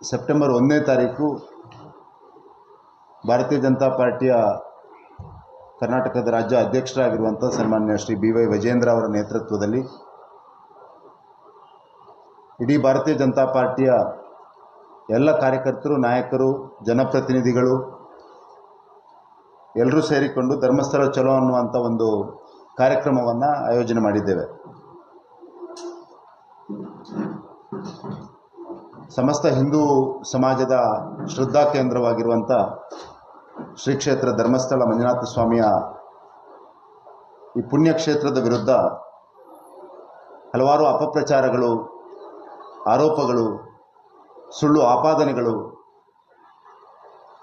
September 1ನೇ ತಾರೀಕು ಭಾರತೀಯ ಜನತಾ ಪಾರ್ಟಿಯ ಕರ್ನಾಟಕದ ರಾಜ್ಯ ಅಧ್ಯಕ್ಷರಾಗಿರುವಂಥ ಸನ್ಮಾನ್ಯ ಶ್ರೀ BY ವಿಜೇಂದ್ರ ಅವರ ನೇತೃತ್ವದಲ್ಲಿ ಇಡೀ ಭಾರತೀಯ ಜನತಾ ಪಾರ್ಟಿಯ ಎಲ್ಲ ಕಾರ್ಯಕರ್ತರು, ನಾಯಕರು, ಜನಪ್ರತಿನಿಧಿಗಳು ಎಲ್ಲರೂ ಸೇರಿಕೊಂಡು ಧರ್ಮಸ್ಥಳ ಚಲೋ ಅನ್ನುವಂಥ ಒಂದು ಕಾರ್ಯಕ್ರಮವನ್ನು ಆಯೋಜನೆ ಮಾಡಿದ್ದೇವೆ. ಸಮಸ್ತ ಹಿಂದೂ ಸಮಾಜದ ಶ್ರದ್ಧಾ ಕೇಂದ್ರವಾಗಿರುವಂಥ ಶ್ರೀ ಕ್ಷೇತ್ರ ಧರ್ಮಸ್ಥಳ ಮಂಜುನಾಥ ಸ್ವಾಮಿಯ ಈ ಪುಣ್ಯಕ್ಷೇತ್ರದ ವಿರುದ್ಧ ಹಲವಾರು ಅಪಪ್ರಚಾರಗಳು, ಆರೋಪಗಳು, ಸುಳ್ಳು ಆಪಾದನೆಗಳು,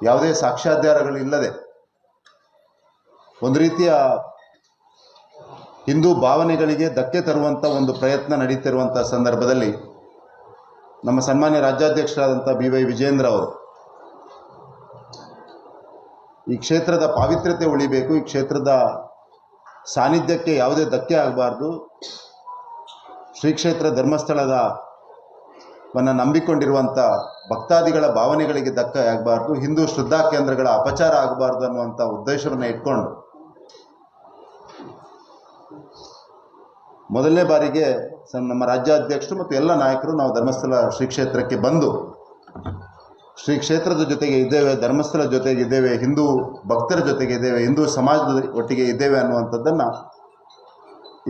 ಯಾವುದೇ ಸಾಕ್ಷ್ಯಾಧಾರಗಳು ಇಲ್ಲದೆ ಒಂದು ರೀತಿಯ ಹಿಂದೂ ಭಾವನೆಗಳಿಗೆ ಧಕ್ಕೆ ತರುವಂಥ ಒಂದು ಪ್ರಯತ್ನ ನಡೀತಿರುವಂಥ ಸಂದರ್ಭದಲ್ಲಿ ನಮ್ಮ ಸನ್ಮಾನ್ಯ ರಾಜ್ಯಾಧ್ಯಕ್ಷರಾದಂಥ BY ವಿಜೇಂದ್ರ ಅವರು ಈ ಕ್ಷೇತ್ರದ ಪಾವಿತ್ರ್ಯತೆ ಉಳಿಬೇಕು, ಈ ಕ್ಷೇತ್ರದ ಸಾನ್ನಿಧ್ಯಕ್ಕೆ ಯಾವುದೇ ಧಕ್ಕೆ ಆಗಬಾರ್ದು, ಶ್ರೀ ಕ್ಷೇತ್ರ ಧರ್ಮಸ್ಥಳದ ನಂಬಿಕೊಂಡಿರುವಂಥ ಭಕ್ತಾದಿಗಳ ಭಾವನೆಗಳಿಗೆ ಧಕ್ಕೆ ಆಗಬಾರ್ದು, ಹಿಂದೂ ಶ್ರದ್ಧಾ ಕೇಂದ್ರಗಳ ಅಪಚಾರ ಆಗಬಾರ್ದು ಅನ್ನುವಂಥ ಉದ್ದೇಶವನ್ನು ಇಟ್ಕೊಂಡು ಮೊದಲನೇ ಬಾರಿಗೆ ನಮ್ಮ ರಾಜ್ಯಾಧ್ಯಕ್ಷರು ಮತ್ತು ಎಲ್ಲ ನಾಯಕರು ನಾವು ಧರ್ಮಸ್ಥಳ ಶ್ರೀ ಕ್ಷೇತ್ರಕ್ಕೆ ಬಂದು ಶ್ರೀ ಕ್ಷೇತ್ರದ ಜೊತೆಗೆ ಇದ್ದೇವೆ, ಧರ್ಮಸ್ಥಳ ಜೊತೆಗೆ ಇದ್ದೇವೆ, ಹಿಂದೂ ಭಕ್ತರ ಜೊತೆಗೆ ಇದ್ದೇವೆ, ಹಿಂದೂ ಸಮಾಜದ ಒಟ್ಟಿಗೆ ಇದ್ದೇವೆ ಅನ್ನುವಂಥದ್ದನ್ನು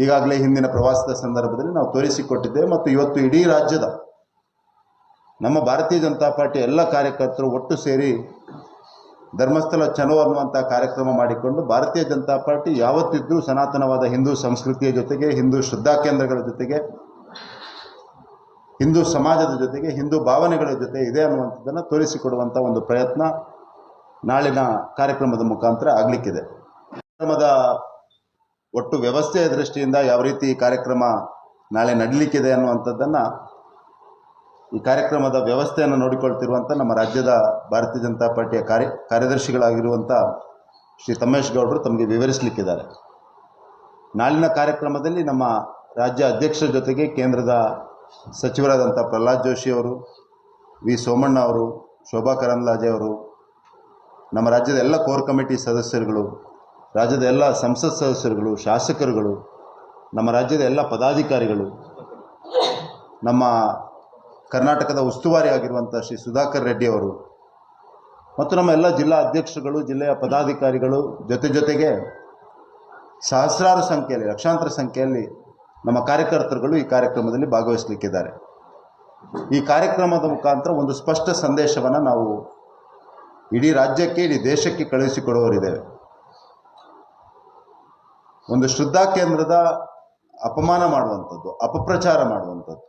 ಈಗಾಗಲೇ ಹಿಂದಿನ ಪ್ರವಾಸದ ಸಂದರ್ಭದಲ್ಲಿ ನಾವು ತೋರಿಸಿಕೊಟ್ಟಿದ್ದೇವೆ. ಮತ್ತು ಇವತ್ತು ಇಡೀ ರಾಜ್ಯದ ನಮ್ಮ ಭಾರತೀಯ ಜನತಾ ಪಾರ್ಟಿ ಎಲ್ಲ ಕಾರ್ಯಕರ್ತರು ಒಟ್ಟು ಸೇರಿ ಧರ್ಮಸ್ಥಳ ಚಲೋ ಅನ್ನುವಂಥ ಕಾರ್ಯಕ್ರಮ ಮಾಡಿಕೊಂಡು ಭಾರತೀಯ ಜನತಾ ಪಾರ್ಟಿ ಯಾವತ್ತಿದ್ರೂ ಸನಾತನವಾದ ಹಿಂದೂ ಸಂಸ್ಕೃತಿಯ ಜೊತೆಗೆ, ಹಿಂದೂ ಶ್ರದ್ಧಾ ಕೇಂದ್ರಗಳ ಜೊತೆಗೆ, ಹಿಂದೂ ಸಮಾಜದ ಜೊತೆಗೆ, ಹಿಂದೂ ಭಾವನೆಗಳ ಜೊತೆ ಇದೆ ಅನ್ನುವಂಥದ್ದನ್ನು ತೋರಿಸಿಕೊಡುವಂಥ ಒಂದು ಪ್ರಯತ್ನ ನಾಳಿನ ಕಾರ್ಯಕ್ರಮದ ಮುಖಾಂತರ ಆಗಲಿಕ್ಕಿದೆ. ಕಾರ್ಯಕ್ರಮದ ಒಟ್ಟು ವ್ಯವಸ್ಥೆಯ ದೃಷ್ಟಿಯಿಂದ ಯಾವ ರೀತಿ ಈ ಕಾರ್ಯಕ್ರಮ ನಾಳೆ ನಡೀಲಿಕ್ಕಿದೆ ಅನ್ನುವಂಥದ್ದನ್ನು ಈ ಕಾರ್ಯಕ್ರಮದ ವ್ಯವಸ್ಥೆಯನ್ನು ನೋಡಿಕೊಳ್ತಿರುವಂಥ ನಮ್ಮ ರಾಜ್ಯದ ಭಾರತೀಯ ಜನತಾ ಪಾರ್ಟಿಯ ಕಾರ್ಯದರ್ಶಿಗಳಾಗಿರುವಂಥ ಶ್ರೀ ತಮ್ಮೇಶ್ ಗೌಡರು ತಮಗೆ ವಿವರಿಸಲಿಕ್ಕಿದ್ದಾರೆ. ನಾಳಿನ ಕಾರ್ಯಕ್ರಮದಲ್ಲಿ ನಮ್ಮ ರಾಜ್ಯ ಅಧ್ಯಕ್ಷರ ಜೊತೆಗೆ ಕೇಂದ್ರದ ಸಚಿವರಾದಂಥ ಪ್ರಹ್ಲಾದ್ ಜೋಶಿ ಅವರು, ವಿ ಸೋಮಣ್ಣ ಅವರು, ಶೋಭಾ ಕರಂದ್ಲಾಜೆ ಅವರು, ನಮ್ಮ ರಾಜ್ಯದ ಎಲ್ಲ ಕೋರ್ ಕಮಿಟಿ ಸದಸ್ಯರುಗಳು, ರಾಜ್ಯದ ಎಲ್ಲ ಸಂಸತ್ ಸದಸ್ಯರುಗಳು, ಶಾಸಕರುಗಳು, ನಮ್ಮ ರಾಜ್ಯದ ಎಲ್ಲ ಪದಾಧಿಕಾರಿಗಳು, ನಮ್ಮ ಕರ್ನಾಟಕದ ಉಸ್ತುವಾರಿ ಆಗಿರುವಂಥ ಶ್ರೀ ಸುಧಾಕರ್ ರೆಡ್ಡಿ ಅವರು ಮತ್ತು ನಮ್ಮ ಎಲ್ಲ ಜಿಲ್ಲಾ ಅಧ್ಯಕ್ಷರುಗಳು, ಜಿಲ್ಲೆಯ ಪದಾಧಿಕಾರಿಗಳು ಜೊತೆಗೆ ಸಹಸ್ರಾರು ಸಂಖ್ಯೆಯಲ್ಲಿ, ಲಕ್ಷಾಂತರ ಸಂಖ್ಯೆಯಲ್ಲಿ ನಮ್ಮ ಕಾರ್ಯಕರ್ತರುಗಳು ಈ ಕಾರ್ಯಕ್ರಮದಲ್ಲಿ ಭಾಗವಹಿಸಲಿಕ್ಕಿದ್ದಾರೆ. ಈ ಕಾರ್ಯಕ್ರಮದ ಮುಖಾಂತರ ಒಂದು ಸ್ಪಷ್ಟ ಸಂದೇಶವನ್ನು ನಾವು ಇಡೀ ರಾಜ್ಯಕ್ಕೆ, ಇಡೀ ದೇಶಕ್ಕೆ ಕಳುಹಿಸಿಕೊಡುವವರಿದ್ದೇವೆ. ಒಂದು ಶ್ರದ್ಧಾ ಕೇಂದ್ರದ ಅಪಮಾನ ಮಾಡುವಂಥದ್ದು, ಅಪಪ್ರಚಾರ ಮಾಡುವಂಥದ್ದು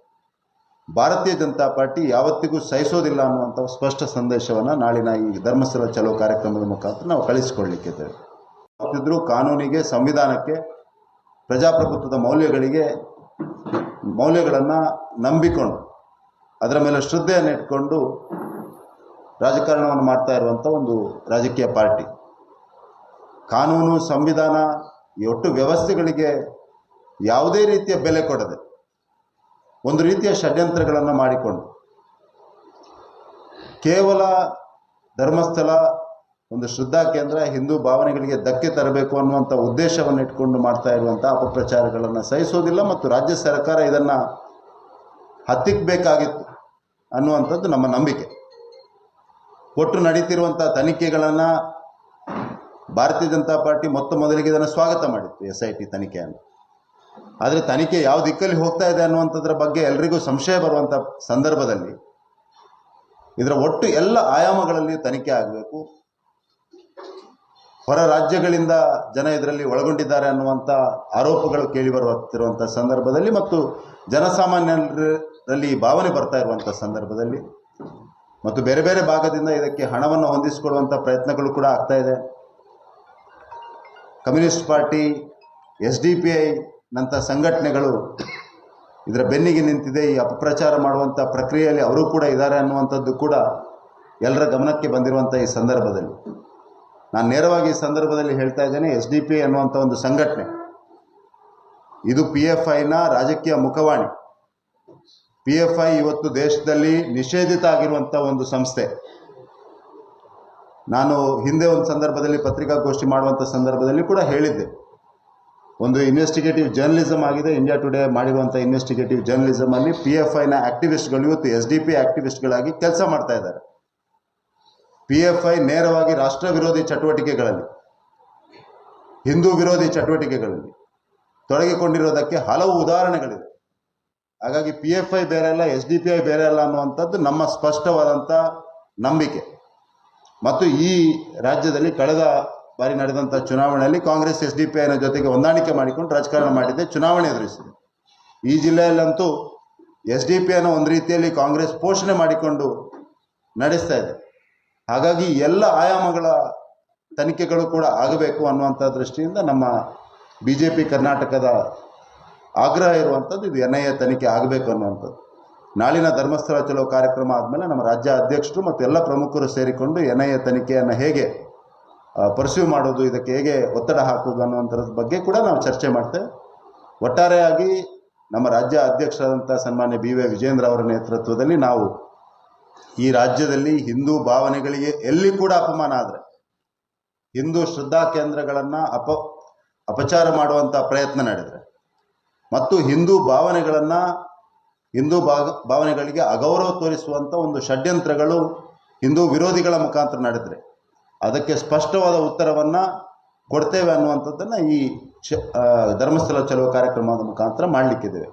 ಭಾರತೀಯ ಜನತಾ ಪಾರ್ಟಿ ಯಾವತ್ತಿಗೂ ಸಹಿಸೋದಿಲ್ಲ ಅನ್ನುವಂಥ ಸ್ಪಷ್ಟ ಸಂದೇಶವನ್ನು ನಾಳಿನ ಈ ಧರ್ಮಸ್ಥಳ ಚಲೋ ಕಾರ್ಯಕ್ರಮದ ಮುಖಾಂತರ ನಾವು ಕಳಿಸಿಕೊಳ್ಳಲಿಕ್ಕಿದ್ದೇವೆ. ಯಾವತ್ತಿದ್ರೂ ಕಾನೂನಿಗೆ, ಸಂವಿಧಾನಕ್ಕೆ, ಪ್ರಜಾಪ್ರಭುತ್ವದ ಮೌಲ್ಯಗಳನ್ನು ನಂಬಿಕೊಂಡು ಅದರ ಮೇಲೆ ಶ್ರದ್ಧೆಯನ್ನು ಇಟ್ಕೊಂಡು ರಾಜಕಾರಣವನ್ನು ಮಾಡ್ತಾ ಇರುವಂಥ ಒಂದು ರಾಜಕೀಯ ಪಾರ್ಟಿ. ಕಾನೂನು, ಸಂವಿಧಾನ, ಈ ಒಟ್ಟು ವ್ಯವಸ್ಥೆಗಳಿಗೆ ಯಾವುದೇ ರೀತಿಯ ಬೆಲೆ ಕೊಡದೆ ಒಂದು ರೀತಿಯ ಷಡ್ಯಂತ್ರಗಳನ್ನು ಮಾಡಿಕೊಂಡು ಕೇವಲ ಧರ್ಮಸ್ಥಳ ಒಂದು ಶ್ರದ್ಧಾ ಕೇಂದ್ರ ಹಿಂದೂ ಭಾವನೆಗಳಿಗೆ ಧಕ್ಕೆ ತರಬೇಕು ಅನ್ನುವಂಥ ಉದ್ದೇಶವನ್ನು ಇಟ್ಕೊಂಡು ಮಾಡ್ತಾ ಇರುವಂಥ ಅಪಪ್ರಚಾರಗಳನ್ನು ಸಹಿಸೋದಿಲ್ಲ ಮತ್ತು ರಾಜ್ಯ ಸರ್ಕಾರ ಇದನ್ನು ಹತ್ತಿಕ್ಕಬೇಕಾಗಿತ್ತು ಅನ್ನುವಂಥದ್ದು ನಮ್ಮ ನಂಬಿಕೆ. ಒಟ್ಟು ನಡೀತಿರುವಂಥ ತನಿಖೆಗಳನ್ನು ಭಾರತೀಯ ಜನತಾ ಪಾರ್ಟಿ ಮೊದಲಿಗೆ ಇದನ್ನು ಸ್ವಾಗತ ಮಾಡಿತ್ತು, SIT ತನಿಖೆಯನ್ನು. ಆದರೆ ತನಿಖೆ ಯಾವ ದಿಕ್ಕಲ್ಲಿ ಹೋಗ್ತಾ ಇದೆ ಅನ್ನುವಂಥದ್ರ ಬಗ್ಗೆ ಎಲ್ರಿಗೂ ಸಂಶಯ ಬರುವಂಥ ಸಂದರ್ಭದಲ್ಲಿ ಇದರ ಒಟ್ಟು ಎಲ್ಲ ಆಯಾಮಗಳಲ್ಲಿ ತನಿಖೆ ಆಗಬೇಕು. ಹೊರ ರಾಜ್ಯಗಳಿಂದ ಜನ ಇದರಲ್ಲಿ ಒಳಗೊಂಡಿದ್ದಾರೆ ಅನ್ನುವಂಥ ಆರೋಪಗಳು ಕೇಳಿಬರುತ್ತಿರುವಂಥ ಸಂದರ್ಭದಲ್ಲಿ ಮತ್ತು ಜನಸಾಮಾನ್ಯರಲ್ಲಿ ಭಾವನೆ ಬರ್ತಾ ಇರುವಂಥ ಸಂದರ್ಭದಲ್ಲಿ ಮತ್ತು ಬೇರೆ ಬೇರೆ ಭಾಗದಿಂದ ಇದಕ್ಕೆ ಹಣವನ್ನು ಹೊಂದಿಸಿಕೊಳ್ಳುವಂಥ ಪ್ರಯತ್ನಗಳು ಕೂಡ ಆಗ್ತಾ ಇದೆ. ಕಮ್ಯುನಿಸ್ಟ್ ಪಾರ್ಟಿ, SDPI ನಂಥ ಸಂಘಟನೆಗಳು ಇದರ ಬೆನ್ನಿಗೆ ನಿಂತಿದೆ. ಈ ಅಪಪ್ರಚಾರ ಮಾಡುವಂಥ ಪ್ರಕ್ರಿಯೆಯಲ್ಲಿ ಅವರು ಕೂಡ ಇದ್ದಾರೆ ಅನ್ನುವಂಥದ್ದು ಕೂಡ ಎಲ್ಲರ ಗಮನಕ್ಕೆ ಬಂದಿರುವಂಥ ಈ ಸಂದರ್ಭದಲ್ಲಿ ನಾನು ನೇರವಾಗಿ ಈ ಸಂದರ್ಭದಲ್ಲಿ ಹೇಳ್ತಾ ಇದ್ದೇನೆ, SDPI ಅನ್ನುವಂಥ ಒಂದು ಸಂಘಟನೆ ಇದು PFIನ ರಾಜಕೀಯ ಮುಖವಾಣಿ. PFI ಇವತ್ತು ದೇಶದಲ್ಲಿ ನಿಷೇಧಿತ ಆಗಿರುವಂಥ ಒಂದು ಸಂಸ್ಥೆ. ನಾನು ಹಿಂದೆ ಒಂದು ಸಂದರ್ಭದಲ್ಲಿ ಪತ್ರಿಕಾಗೋಷ್ಠಿ ಮಾಡುವಂಥ ಸಂದರ್ಭದಲ್ಲಿ ಕೂಡ ಹೇಳಿದ್ದೆ, ಒಂದು ಇನ್ವೆಸ್ಟಿಗೇಟಿವ್ ಜರ್ನಲಿಸಮ್ ಆಗಿದೆ. ಇಂಡಿಯಾ ಟುಡೇ ಮಾಡಿರುವಂಥ ಇನ್ವೆಸ್ಟಿಗೇಟಿವ್ ಜರ್ನಲಿಸಮಲ್ಲಿ PFIನ ಆಕ್ಟಿವಿಸ್ಟ್ಗಳು ಇವತ್ತು SDP ಆಕ್ಟಿವಿಸ್ಟ್ಗಳಾಗಿ ಕೆಲಸ ಮಾಡ್ತಾ ಇದ್ದಾರೆ. PFI ನೇರವಾಗಿ ರಾಷ್ಟ್ರ ವಿರೋಧಿ ಚಟುವಟಿಕೆಗಳಲ್ಲಿ, ಹಿಂದೂ ವಿರೋಧಿ ಚಟುವಟಿಕೆಗಳಲ್ಲಿ ತೊಡಗಿಕೊಂಡಿರೋದಕ್ಕೆ ಹಲವು ಉದಾಹರಣೆಗಳಿದೆ. ಹಾಗಾಗಿ PFI ಬೇರೆ ಅಲ್ಲ, SDPI ಬೇರೆ ಅಲ್ಲ ಅನ್ನುವಂಥದ್ದು ನಮ್ಮ ಸ್ಪಷ್ಟವಾದಂಥ ನಂಬಿಕೆ. ಮತ್ತು ಈ ರಾಜ್ಯದಲ್ಲಿ ಕಳೆದ ಬಾರಿ ನಡೆದಂಥ ಚುನಾವಣೆಯಲ್ಲಿ ಕಾಂಗ್ರೆಸ್ SDPIನ ಜೊತೆಗೆ ಹೊಂದಾಣಿಕೆ ಮಾಡಿಕೊಂಡು ರಾಜಕಾರಣ ಮಾಡಿದ್ದೆ, ಚುನಾವಣೆ ಎದುರಿಸಿದೆ. ಈ ಜಿಲ್ಲೆಯಲ್ಲಂತೂ SDPIನ ಒಂದು ರೀತಿಯಲ್ಲಿ ಕಾಂಗ್ರೆಸ್ ಪೋಷಣೆ ಮಾಡಿಕೊಂಡು ನಡೆಸ್ತಾ ಇದೆ. ಹಾಗಾಗಿ ಎಲ್ಲ ಆಯಾಮಗಳ ತನಿಖೆಗಳು ಕೂಡ ಆಗಬೇಕು ಅನ್ನುವಂಥ ದೃಷ್ಟಿಯಿಂದ ನಮ್ಮ BJP ಕರ್ನಾಟಕದ ಆಗ್ರಹ ಇರುವಂಥದ್ದು ಇದು NIA ತನಿಖೆ ಆಗಬೇಕು ಅನ್ನುವಂಥದ್ದು. ನಾಳಿನ ಧರ್ಮಸ್ಥಳ ಚಲೋ ಕಾರ್ಯಕ್ರಮ ಆದಮೇಲೆ ನಮ್ಮ ರಾಜ್ಯ ಅಧ್ಯಕ್ಷರು ಮತ್ತು ಎಲ್ಲ ಪ್ರಮುಖರು ಸೇರಿಕೊಂಡು NIA ತನಿಖೆಯನ್ನು ಹೇಗೆ ಪರ್ಸ್ಯೂ ಮಾಡೋದು, ಇದಕ್ಕೆ ಹೇಗೆ ಒತ್ತಡ ಹಾಕೋದು ಅನ್ನುವಂಥದ್ರ ಬಗ್ಗೆ ಕೂಡ ನಾವು ಚರ್ಚೆ ಮಾಡ್ತೇವೆ. ಒಟ್ಟಾರೆಯಾಗಿ ನಮ್ಮ ರಾಜ್ಯ ಅಧ್ಯಕ್ಷರಾದಂಥ ಸನ್ಮಾನ್ಯ BY ವಿಜೇಂದ್ರ ಅವರ ನೇತೃತ್ವದಲ್ಲಿ ನಾವು ಈ ರಾಜ್ಯದಲ್ಲಿ ಹಿಂದೂ ಭಾವನೆಗಳಿಗೆ ಎಲ್ಲಿ ಕೂಡ ಅಪಮಾನ ಆದರೆ, ಹಿಂದೂ ಶ್ರದ್ಧಾ ಕೇಂದ್ರಗಳನ್ನು ಅಪಚಾರ ಮಾಡುವಂಥ ಪ್ರಯತ್ನ ನಡೆದರೆ ಮತ್ತು ಹಿಂದೂ ಭಾವನೆಗಳಿಗೆ ಅಗೌರವ ತೋರಿಸುವಂಥ ಒಂದು ಷಡ್ಯಂತ್ರಗಳು ಹಿಂದೂ ವಿರೋಧಿಗಳ ಮುಖಾಂತರ ನಡೆದರೆ ಅದಕ್ಕೆ ಸ್ಪಷ್ಟವಾದ ಉತ್ತರವನ್ನು ಕೊಡ್ತೇವೆ ಅನ್ನುವಂಥದ್ದನ್ನು ಈ ಧರ್ಮಸ್ಥಳ ಚಲೋ ಕಾರ್ಯಕ್ರಮದ ಮುಖಾಂತರ ಮಾಡಲಿಕ್ಕಿದ್ದೇವೆ.